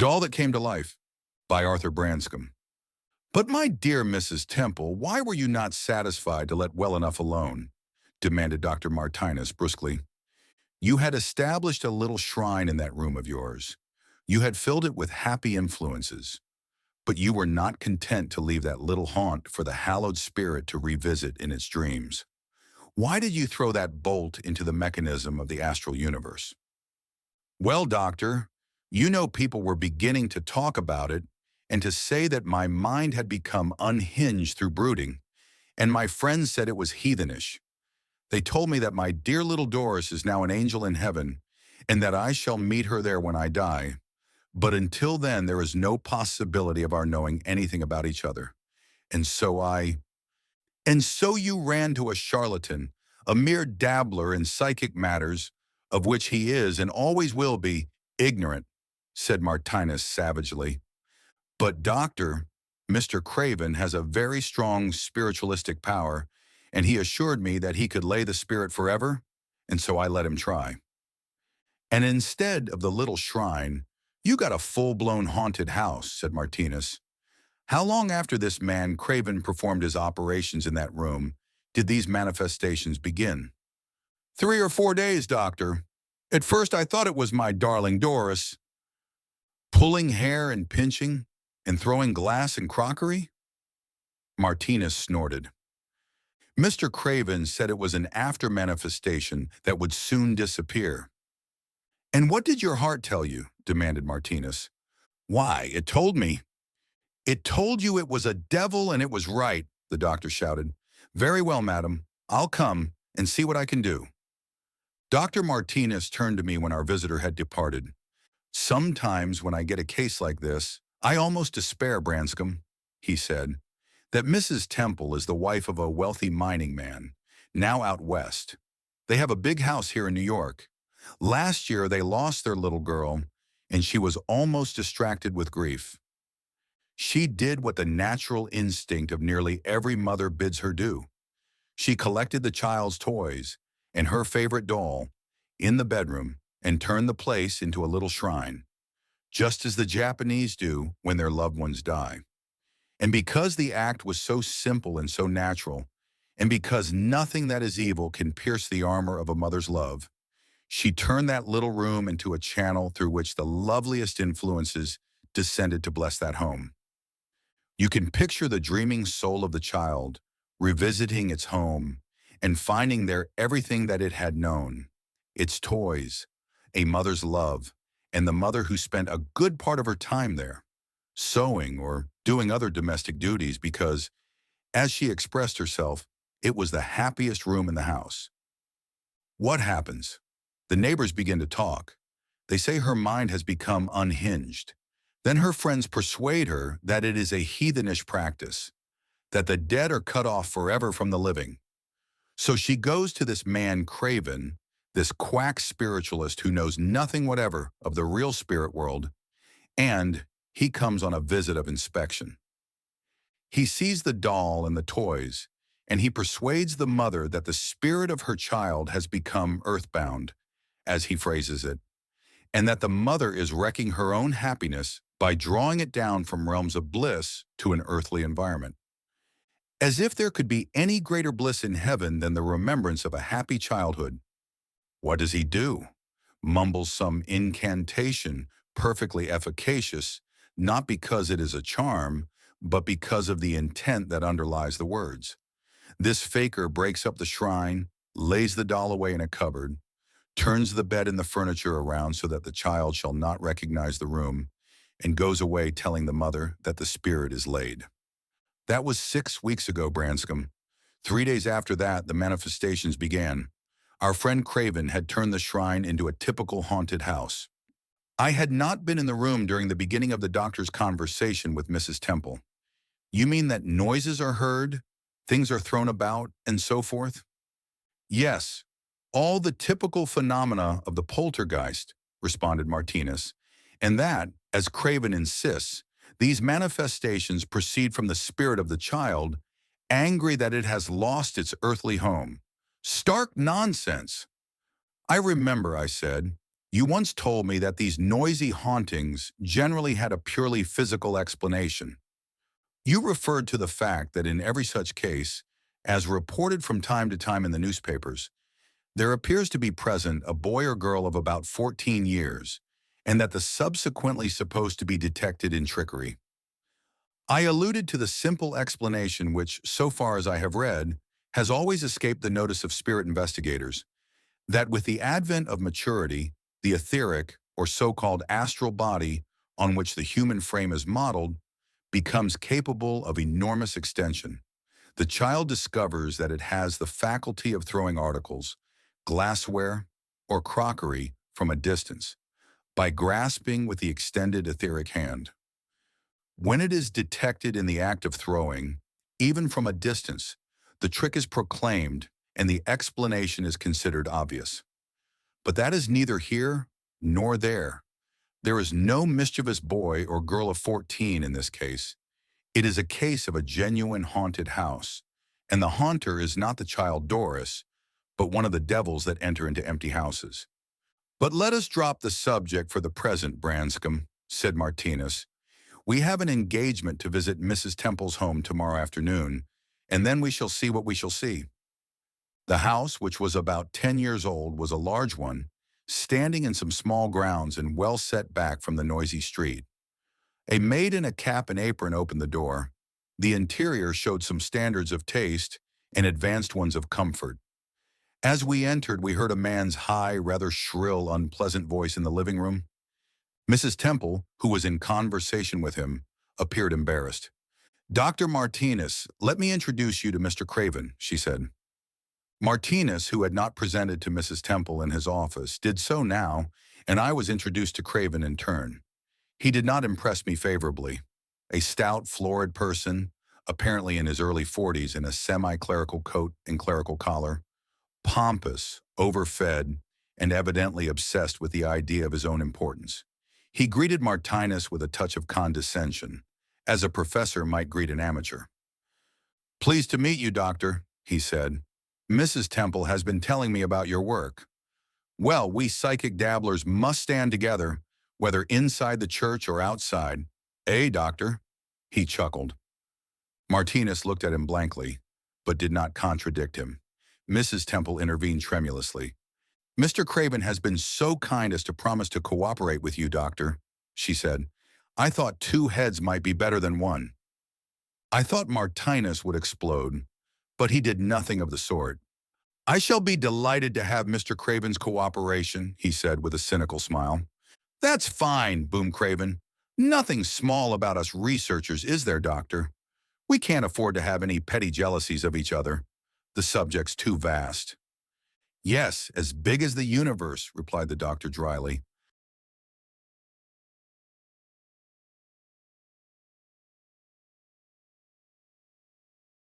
Doll That Came to Life by Arthur Branscombe. But my dear Mrs. Temple, why were you not satisfied to let well enough alone? Demanded Dr. Martinez brusquely. You had established a little shrine in that room of yours. You had filled it with happy influences. But you were not content to leave that little haunt for the hallowed spirit to revisit in its dreams. Why did you throw that bolt into the mechanism of the astral universe? Well, doctor, you know people were beginning to talk about it and to say that my mind had become unhinged through brooding, and my friends said it was heathenish. They told me that my dear little Doris is now an angel in heaven and that I shall meet her there when I die. But until then, there is no possibility of our knowing anything about each other. And so you ran to a charlatan, a mere dabbler in psychic matters, of which he is and always will be ignorant, said Martinez savagely. But doctor, Mr. Craven has a very strong spiritualistic power, and he assured me that he could lay the spirit forever, and so I let him try. And instead of the little shrine, you got a full-blown haunted house, said Martinez. How long after this man Craven performed his operations in that room did these manifestations begin? 3 or 4 days, doctor. At first I thought it was my darling Doris. Pulling hair and pinching and throwing glass and crockery? Martinez snorted. Mr. Craven said it was an after-manifestation that would soon disappear. And what did your heart tell you? Demanded Martinez. Why, it told me. It told you it was a devil and it was right, the doctor shouted. Very well, madam. I'll come and see what I can do. Dr. Martinez turned to me when our visitor had departed. Sometimes when I get a case like this, I almost despair, Branscombe, he said, that Mrs. Temple is the wife of a wealthy mining man, now out west. They have a big house here in New York. Last year they lost their little girl, and she was almost distracted with grief. She did what the natural instinct of nearly every mother bids her do. She collected the child's toys and her favorite doll in the bedroom and turned the place into a little shrine, just as the Japanese do when their loved ones die. And because the act was so simple and so natural, and because nothing that is evil can pierce the armor of a mother's love, she turned that little room into a channel through which the loveliest influences descended to bless that home. You can picture the dreaming soul of the child revisiting its home and finding there everything that it had known, its toys, a mother's love, and the mother who spent a good part of her time there, sewing or doing other domestic duties because, as she expressed herself, it was the happiest room in the house. What happens? The neighbors begin to talk. They say her mind has become unhinged. Then her friends persuade her that it is a heathenish practice, that the dead are cut off forever from the living. So she goes to this man Craven, this quack spiritualist who knows nothing whatever of the real spirit world, and he comes on a visit of inspection. He sees the doll and the toys, and he persuades the mother that the spirit of her child has become earthbound, as he phrases it, and that the mother is wrecking her own happiness by drawing it down from realms of bliss to an earthly environment. As if there could be any greater bliss in heaven than the remembrance of a happy childhood. What does he do? Mumbles some incantation, perfectly efficacious, not because it is a charm, but because of the intent that underlies the words. This faker breaks up the shrine, lays the doll away in a cupboard, turns the bed and the furniture around so that the child shall not recognize the room, and goes away telling the mother that the spirit is laid. That was 6 weeks ago, Branscombe. 3 days after that, the manifestations began. Our friend Craven had turned the shrine into a typical haunted house. I had not been in the room during the beginning of the doctor's conversation with Mrs. Temple. You mean that noises are heard, things are thrown about, and so forth? Yes, all the typical phenomena of the poltergeist, responded Martinez, and that, as Craven insists, these manifestations proceed from the spirit of the child, angry that it has lost its earthly home. Stark nonsense. I remember, I said. You once told me that these noisy hauntings generally had a purely physical explanation. You referred to the fact that in every such case, as reported from time to time in the newspapers, there appears to be present a boy or girl of about 14 years, and that the subsequently supposed to be detected in trickery. I alluded to the simple explanation which, so far as I have read, has always escaped the notice of spirit investigators, that with the advent of maturity, the etheric, or so-called astral body on which the human frame is modeled, becomes capable of enormous extension. The child discovers that it has the faculty of throwing articles, glassware, or crockery from a distance, by grasping with the extended etheric hand. When it is detected in the act of throwing, even from a distance, the trick is proclaimed and the explanation is considered obvious. But that is neither here nor there. There is no mischievous boy or girl of 14 in this case. It is a case of a genuine haunted house, and the haunter is not the child Doris, but one of the devils that enter into empty houses. But let us drop the subject for the present, Branscombe, said Martinez. We have an engagement to visit Mrs. Temple's home tomorrow afternoon, and then we shall see what we shall see. The house, which was about 10 years old, was a large one, standing in some small grounds and well set back from the noisy street. A maid in a cap and apron opened the door. The interior showed some standards of taste and advanced ones of comfort. As we entered, we heard a man's high, rather shrill, unpleasant voice in the living room. Mrs. Temple, who was in conversation with him, appeared embarrassed. "Dr. Martinez, let me introduce you to Mr. Craven," she said. Martinez, who had not presented to Mrs. Temple in his office, did so now, and I was introduced to Craven in turn. He did not impress me favorably. A stout, florid person, apparently in his early 40s, in a semi-clerical coat and clerical collar, pompous, overfed, and evidently obsessed with the idea of his own importance. He greeted Martinez with a touch of condescension, as a professor might greet an amateur. "Pleased to meet you, doctor," he said. "Mrs. Temple has been telling me about your work. Well, we psychic dabblers must stand together, whether inside the church or outside. Eh, doctor?" He chuckled. Martinez looked at him blankly, but did not contradict him. Mrs. Temple intervened tremulously. "Mr. Craven has been so kind as to promise to cooperate with you, doctor," she said. "I thought two heads might be better than one." I thought Martinez would explode, but he did nothing of the sort. "I shall be delighted to have Mr. Craven's cooperation," he said with a cynical smile. "That's fine," boomed Craven. "Nothing small about us researchers, is there, doctor? We can't afford to have any petty jealousies of each other. The subject's too vast." "Yes, as big as the universe," replied the doctor dryly.